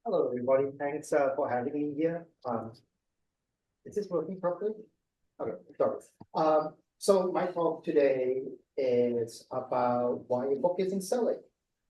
Hello, everybody. Thanks for having me here. Is this working properly? Okay, sorry. So my talk today is about why a book isn't selling.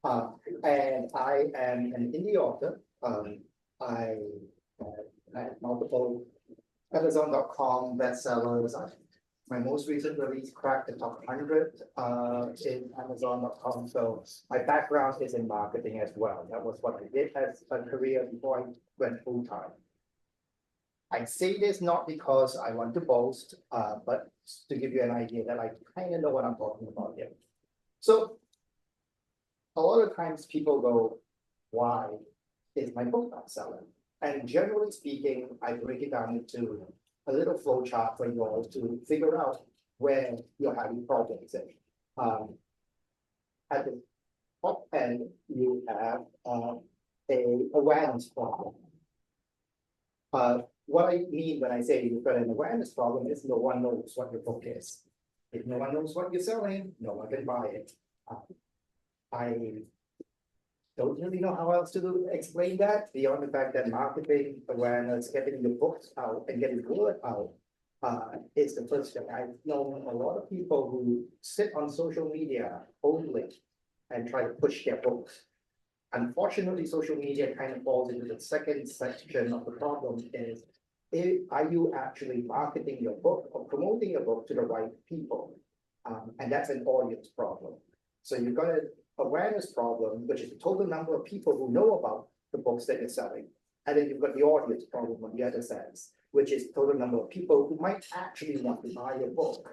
And I am an indie author. I have had multiple Amazon.com bestsellers. My most recent release cracked the top 100 in Amazon.com. So my background is in marketing as well. That was what I did as a career before I went full time. I say this not because I want to boast, but to give you an idea that I kind of know what I'm talking about here. So a lot of times people go, why is my book not selling? And generally speaking, I break it down into a little flow chart for you all to figure out where you're having problems in. At the top end, you have a awareness problem. What I mean when I say you've got an awareness problem is no one knows what your book is. If no one knows what you're selling, no one can buy it. I don't really know how else to explain that beyond the fact that marketing awareness, getting your books out and getting the word out is the first thing. I've known a lot of people who sit on social media only and try to push their books. Unfortunately, social media kind of falls into the second section of the problem is, are you actually marketing your book or promoting your book to the right people? And that's an audience problem. So you've got an awareness problem, which is the total number of people who know about the books that you're selling. And then you've got the audience problem on the other side, which is the total number of people who might actually want to buy your book.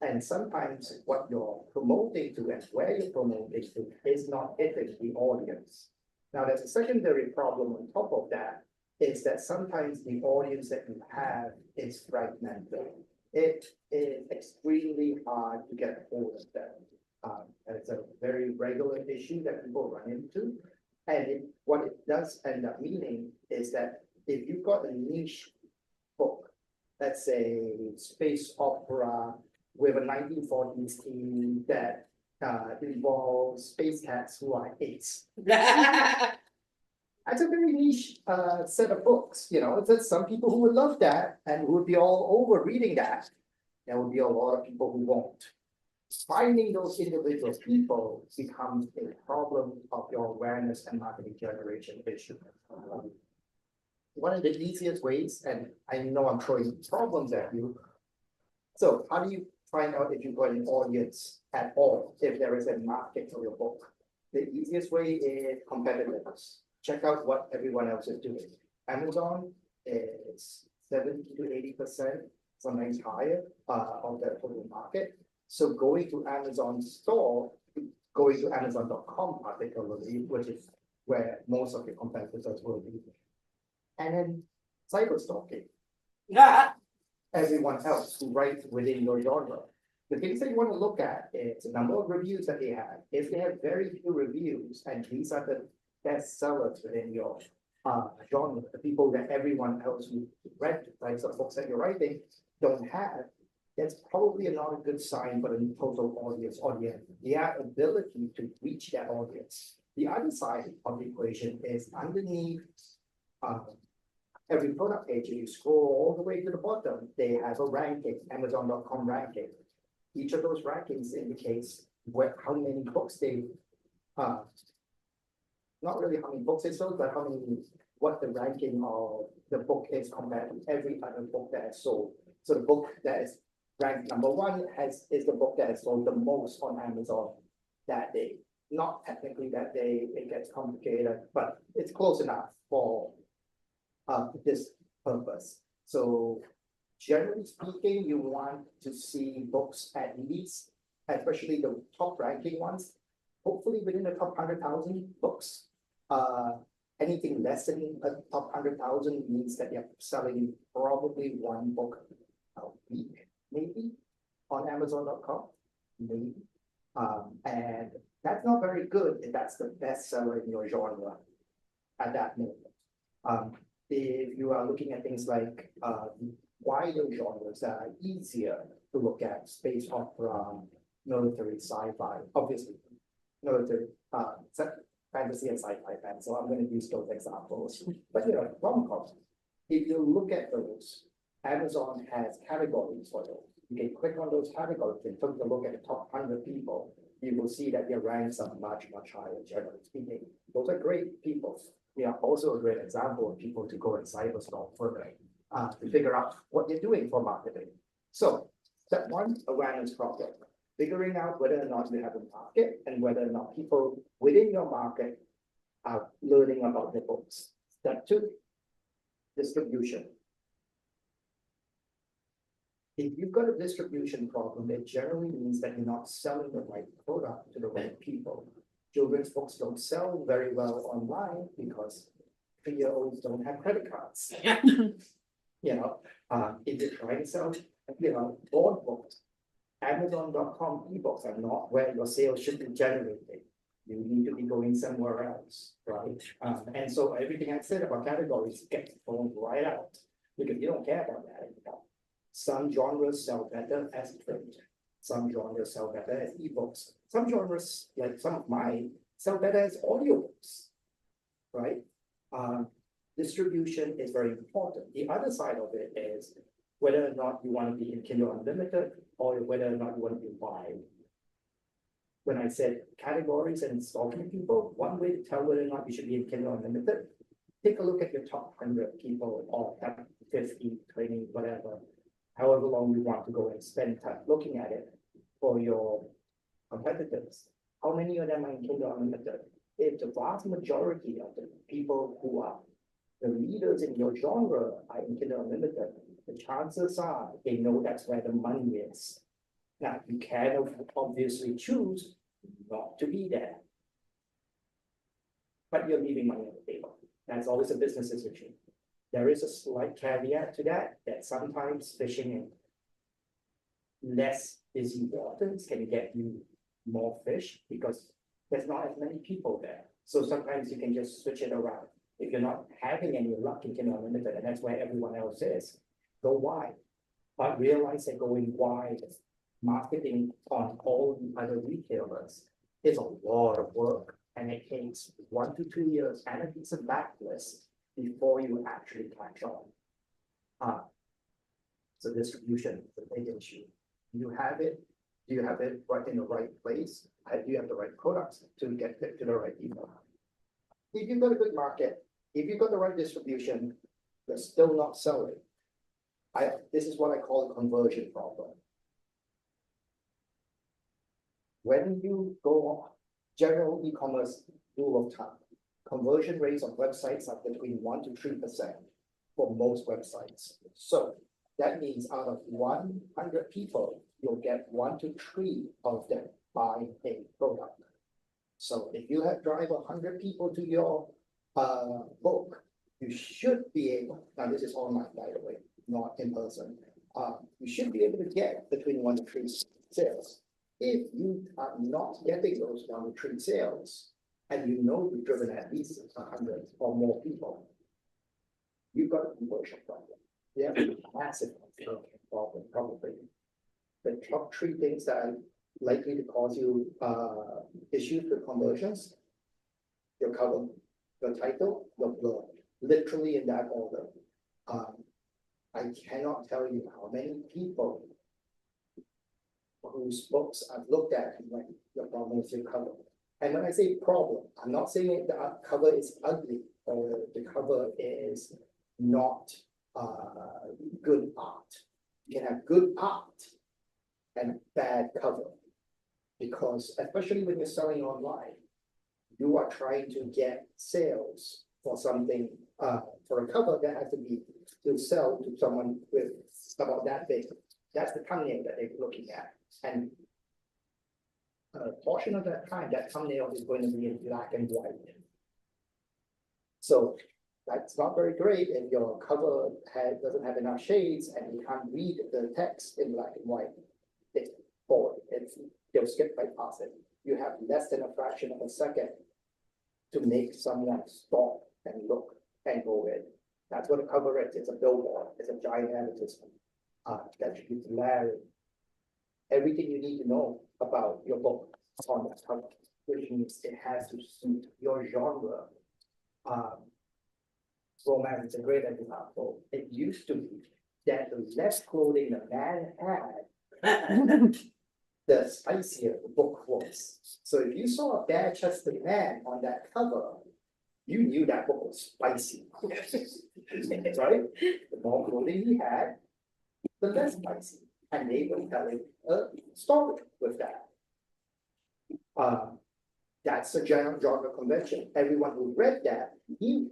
And sometimes what you're promoting to and where you're promoting to is not hitting the audience. Now, there's a secondary problem on top of that, is that sometimes the audience that you have is fragmented. It is extremely hard to get a hold of them. And it's a very regular issue that people run into. And what it does end up meaning is that if you've got a niche book, let's say space opera with a 1940s theme that involves space cats who are apes. That's a very niche set of books, you know. There's some people who would love that and who would be all over reading that. There would be a lot of people who won't. Finding those individual people becomes a problem of your awareness and marketing generation issue. One of the easiest ways, and I know I'm throwing problems at you. So how do you find out if you've got an audience at all, if there is a market for your book? The easiest way is competitors. Check out what everyone else is doing. Amazon is 70 to 80%, sometimes higher, of the total market. So going to Amazon store, going to Amazon.com particularly, which is where most of your competitors will be. And then cyber stalking. Everyone else who writes within your genre. The things that you want to look at is the number of reviews that they have. If they have very few reviews, and these are the best sellers within your genre, the people that everyone else who read the types of books that you're writing don't have, that's probably not a good sign for the total audience or their ability to reach that audience. The other side of the equation is underneath every product page, you scroll all the way to the bottom, they have a ranking, Amazon.com ranking. Each of those rankings indicates how many books they, not really how many books they sold, but what the ranking of the book is compared to every other book that is sold. So the book that is ranked number one is the book that has sold the most on Amazon that day. Not technically that day, it gets complicated, but it's close enough for this purpose. So generally speaking, you want to see books at least, especially the top ranking ones, hopefully within the top 100,000 books. Anything less than a top 100,000 means that you're selling probably one book a week, maybe, on Amazon.com, maybe. And that's not very good if that's the best seller in your genre at that moment. If you are looking at things like wider genres that are easier to look at, space opera, military, sci-fi, obviously, military, fantasy and sci-fi fans, so I'm going to use those examples. But rom-coms, if you look at those, Amazon has categories for those. You can click on those categories and take a look at the top 100 people. You will see that their ranks are much, much higher, generally speaking. Those are great people. They are also a great example of people to go and cyberstalk further to figure out what they're doing for marketing. So step one, awareness problem. Figuring out whether or not you have a market and whether or not people within your market are learning about the books. Step two, distribution. If you've got a distribution problem, it generally means that you're not selling the right product to the right people. Children's books don't sell very well online because 3-year-olds don't have credit cards. If you're trying to sell, board books, Amazon.com ebooks are not where your sales should be generated. You need to be going somewhere else, right? And so everything I said about categories gets thrown right out because you don't care about that anymore. Some genres sell better as print. Some genres sell better as ebooks. Some genres, like some of mine, sell better as audiobooks, right? Distribution is very important. The other side of it is whether or not you want to be in Kindle Unlimited or whether or not you want to be wide. When I said categories and stalking people, one way to tell whether or not you should be in Kindle Unlimited, take a look at your top 100 people or top 50, 20, whatever, however long you want to go and spend time looking at it for your competitors. How many of them are in Kindle Unlimited? If the vast majority of the people who are the leaders in your genre are in Kindle Unlimited, the chances are they know that's where the money is. Now, you can obviously choose not to be there, but you're leaving money on the table. That's always a business decision. There is a slight caveat to that sometimes fishing in less busy waters can get you more fish because there's not as many people there. So sometimes you can just switch it around. If you're not having any luck in Kindle Unlimited, and that's where everyone else is, go wide. But realize that going wide, marketing on all the other retailers is a lot of work, and it takes 1 to 2 years and a decent backlist before you actually catch on. So distribution is a big issue. You have it. Do you have it right in the right place? Do you have the right products to get it to the right people? If you've got a good market, if you've got the right distribution, you're still not selling. This is what I call a conversion problem. When you go general e-commerce rule of thumb, conversion rates on websites are between 1 to 3% for most websites. So that means out of 100 people, you'll get 1 to 3 of them buy a product. So if you have drive 100 people to your book, you should be able, now this is online by the way, not in person, you should be able to get between 1 to 3 sales. If you are not getting those 1 to 3 sales, and you know you've driven at least 100 or more people, you've got a conversion problem. Yeah, massive problem, probably. The top 3 things that are likely to cause you issues with conversions: your cover, your title, your blurb, literally in that order. I cannot tell you how many people whose books I've looked at and went, your problem is your cover. And when I say problem, I'm not saying the cover is ugly or the cover is not good art. You can have good art and bad cover, because especially when you're selling online, you are trying to get sales for something, for a cover that has to be to sell to someone with about that big. That's the thumbnail that they're looking at. And a portion of that time, that thumbnail is going to be in black and white. So that's not very great if your cover doesn't have enough shades and you can't read the text in black and white. It's boring. They'll skip right past it. You have less than a fraction of a second to make someone stop and look and go in. That's what a cover is. It's a billboard. It's a giant advertisement. That should be glaring. Everything you need to know about your book on that cover. which means it has to suit your genre. Romance is a great example. It used to be that the less clothing the man had, the spicier the book was. So if you saw a bare-chested man on that cover, you knew that book was spicy. Right? The more clothing he had, the less spicy. And they were telling a story with that. That's a general genre convention. Everyone who read that knew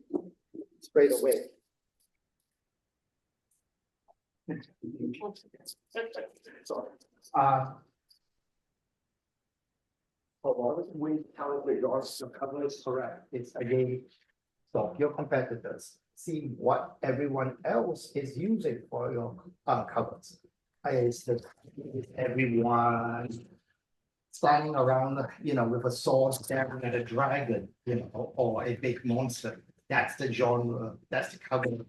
straight away. Sorry. A lot of we tell the yours the cover is correct. It's again, stop your competitors. See what everyone else is using for your covers. Is that everyone standing around, with a sword staring at a dragon, or a big monster. That's the genre, that's the cover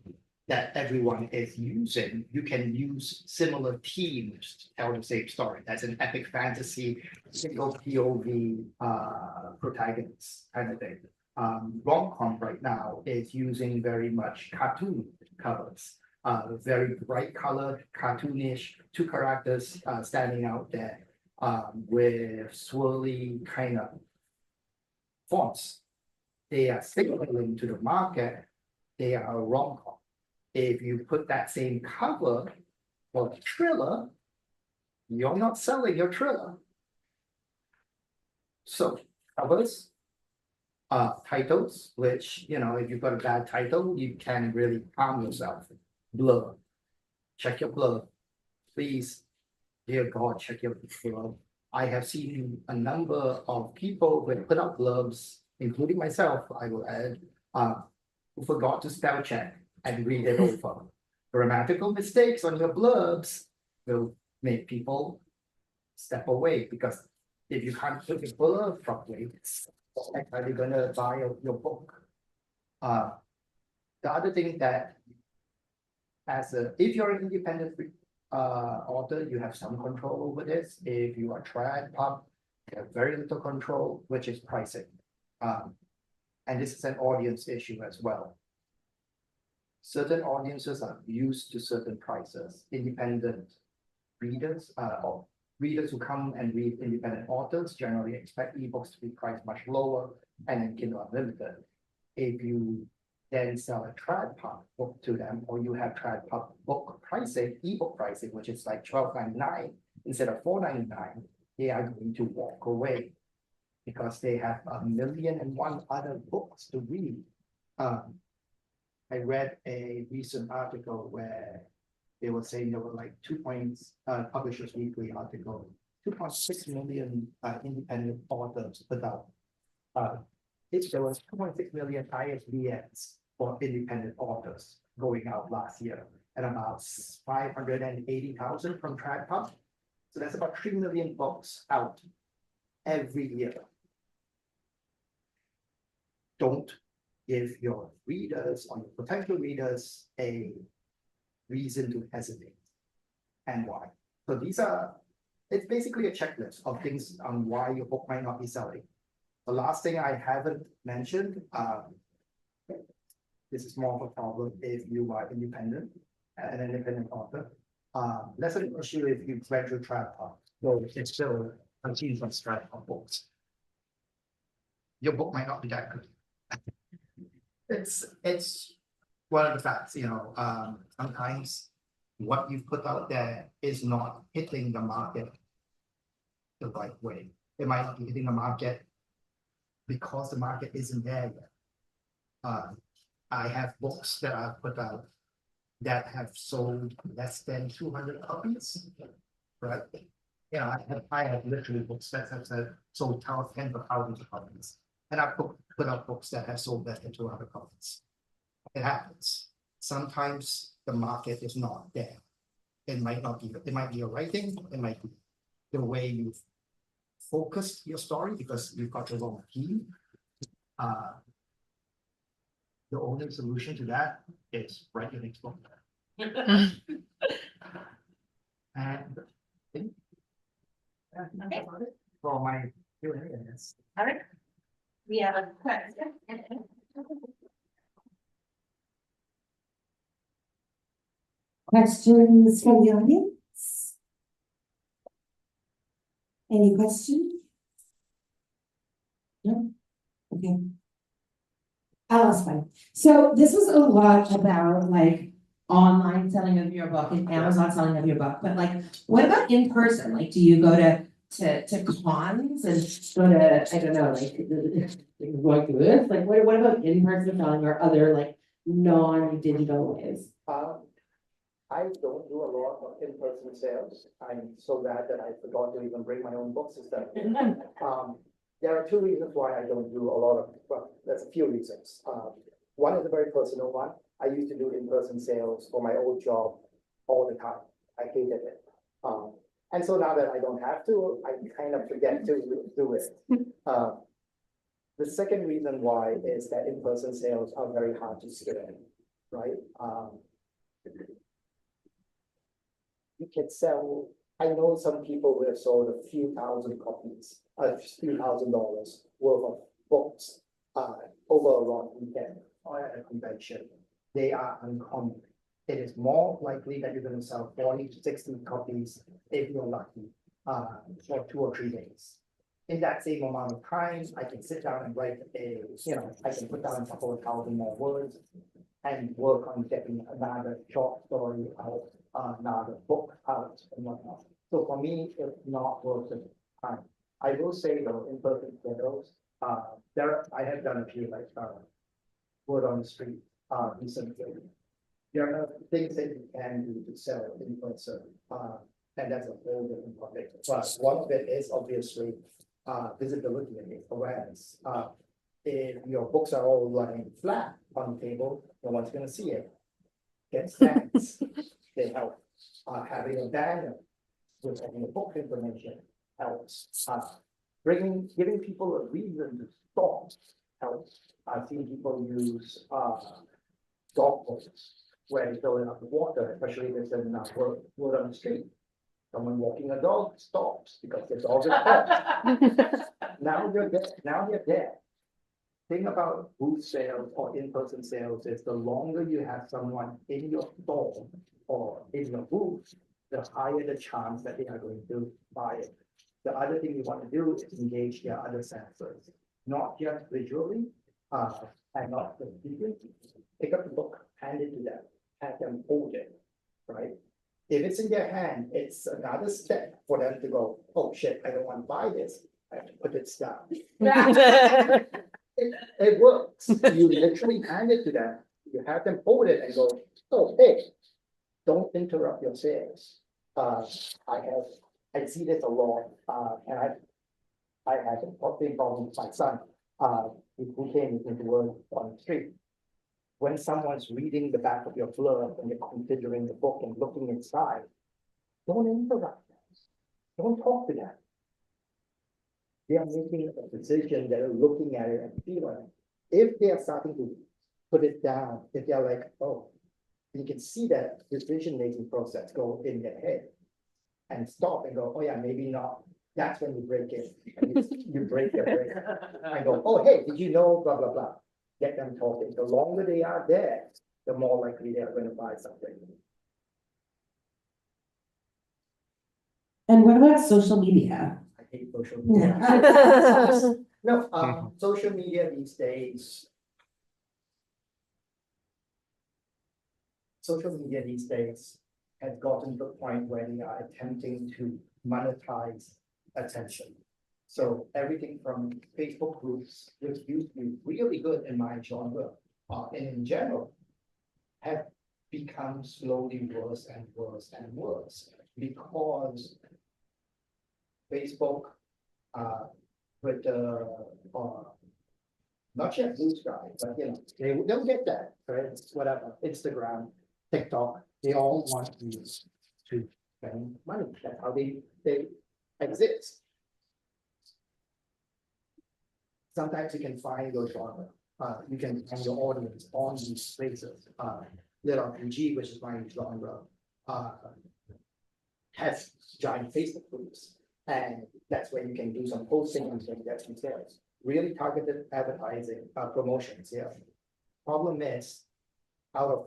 that everyone is using. You can use similar themes to tell the same story. That's an epic fantasy, single POV protagonist kind of thing. Rom-com right now is using very much cartoon covers. Very bright colored, cartoonish, two characters standing out there with swirly kind of fonts. They are signaling to the market they are a rom-com. If you put that same cover for a thriller, you're not selling your thriller. So covers, titles, which, if you've got a bad title, you can really harm yourself. Blur. Check your blur. Please, dear God, check your blur. I have seen a number of people who put up blurbs, including myself, I will add, who forgot to spell check and read it over. Grammatical mistakes on your blurbs will make people step away, because if you can't put your blurb properly, are they going to buy your book? The other thing that if you're an independent author, you have some control over this. If you are trad pub, you have very little control, which is pricing. And this is an audience issue as well. Certain audiences are used to certain prices. Independent readers or readers who come and read independent authors generally expect ebooks to be priced much lower and then Kindle Unlimited. If you then sell a trad pub book to them, or you have trad pub book pricing, ebook pricing, which is like $12.99 instead of $4.99, they are going to walk away because they have 1,000,001 other books to read. I read a recent article where they were saying there were like Publishers Weekly article, 2.6 million independent authors put out. There was 2.6 million ISBNs for independent authors going out last year, and about 580,000 from TradPub. So that's about 3 million books out every year. Don't give your readers or your potential readers a reason to hesitate, and why. So it's basically a checklist of things on why your book might not be selling. The last thing I haven't mentioned, this is more of a problem if you are independent, an independent author. Less of an issue if you read your TradPub, though it's still continues on TradPub books. Your book might not be that good. It's one of the facts, sometimes what you've put out there is not hitting the market the right way. It might not be hitting the market because the market isn't there yet. I have books that I've put out that have sold less than 200 copies, right? I have literally books that have sold tens of thousands of copies, and I've put out books that have sold less than 200 copies. It happens. Sometimes the market is not there. It might be your writing, it might be the way you've focused your story because you've got the wrong team. The only solution to that is write your next book. And I think that's about it for my Q&A. All right. We have a question. Questions from the audience? Any questions? No? Okay. I'll ask one. So this was a lot about like online selling of your book and Amazon selling of your book, but like, what about in person? Like, do you go to cons and go to, I don't know, like this? Like, what about in person selling or other like non-digital ways? I don't do a lot of in-person sales. I'm so bad that I forgot to even bring my own books and stuff. There are two reasons why I don't do a lot of, well, there's a few reasons. One is a very personal one. I used to do in-person sales for my old job all the time. I hated it. And so now that I don't have to, I kind of forget to do it. The second reason why is that in-person sales are very hard to scale, right? You can sell, I know some people who have sold a few thousand copies, a few $1,000s worth of books, over a long weekend or at a convention. They are uncommon. It is more likely that you're going to sell 40 to 60 copies if you're lucky, for 2 or 3 days. In that same amount of time, I can sit down and write I can put down a couple of thousand more words and work on getting another short story out, another book out and whatnot. So for me, it's not worth the time. I will say though, in person sales, I have done a few word on the street, recently. There are things that you can do to sell in person, and that's a whole different topic. But one of it is obviously visibility and awareness. If your books are all lying flat on the table, no one's going to see it. Get stands, they help. Having a banner with any book information helps. Giving people a reason to stop helps. I've seen people use dog boats where they fill it up with water, especially if it's in word on the street. Someone walking a dog stops because the dog is dead. Now you're dead. Now you're dead. Thing about booth sales or in-person sales is the longer you have someone in your store or in your booth, the higher the chance that they are going to buy it. The other thing you want to do is engage their other senses, not just visually, and not just visually. Pick up the book, hand it to them, have them hold it, right? If it's in their hand, it's another step for them to go, oh shit, I don't want to buy this. I have to put it down. It works. You literally hand it to them. You have them hold it and go, oh, hey, don't interrupt your sales. I see this a lot, and I had a big problem with my son, who came into work on the street. When someone's reading the back of your blurb and you're considering the book and looking inside, don't interrupt them. Don't talk to them. They are making a decision, they're looking at it and feeling it. If they are starting to put it down, if they're like, oh, you can see that decision-making process go in their head and stop and go, oh yeah, maybe not. That's when you break it. You break their brain and go, oh, hey, did you know, blah, blah, blah. Get them talking. The longer they are there, the more likely they are going to buy something. And what about social media? I hate social media. No, social media these days. Social media these days has gotten to the point where they are attempting to monetize attention. So everything from Facebook groups, which used to be really good in my genre, and in general, have become slowly worse and worse and worse because Facebook, with not just blue sky, but they'll get that, right? Whatever, Instagram, TikTok, they all want you to spend money. That's how they exist. Sometimes you can find your genre. You can find your audience on these places. Lit RPG, which is my genre, has giant Facebook groups, and that's where you can do some posting and get some sales. really targeted advertising, promotions, yeah. Problem is, out of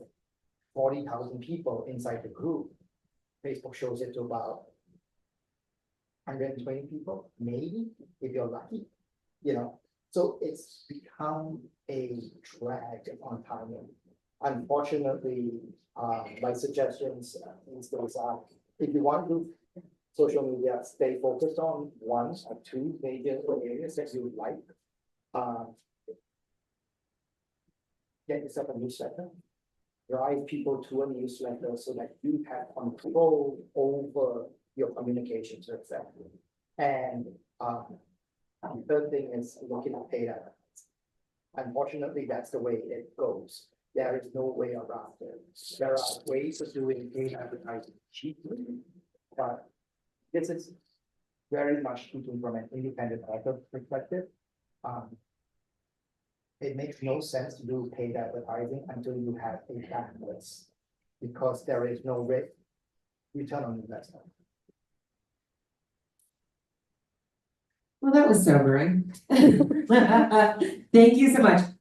40,000 people inside the group, Facebook shows it to about 120 people, maybe, if you're lucky, you know. So it's become a drag on timing. Unfortunately, my suggestions these days are, if you want to do social media, stay focused on one or two major areas that you like. Get yourself a newsletter, drive people to a newsletter so that you have control over your communications with them. And the third thing is looking at paid advertising. Unfortunately, that's the way it goes. There is no way around it. There are ways of doing paid advertising cheaply, but this is very much speaking from an independent author perspective. It makes no sense to do paid advertising until you have a bandwidth, because there is no return on investment. Well, that was sobering. Thank you so much.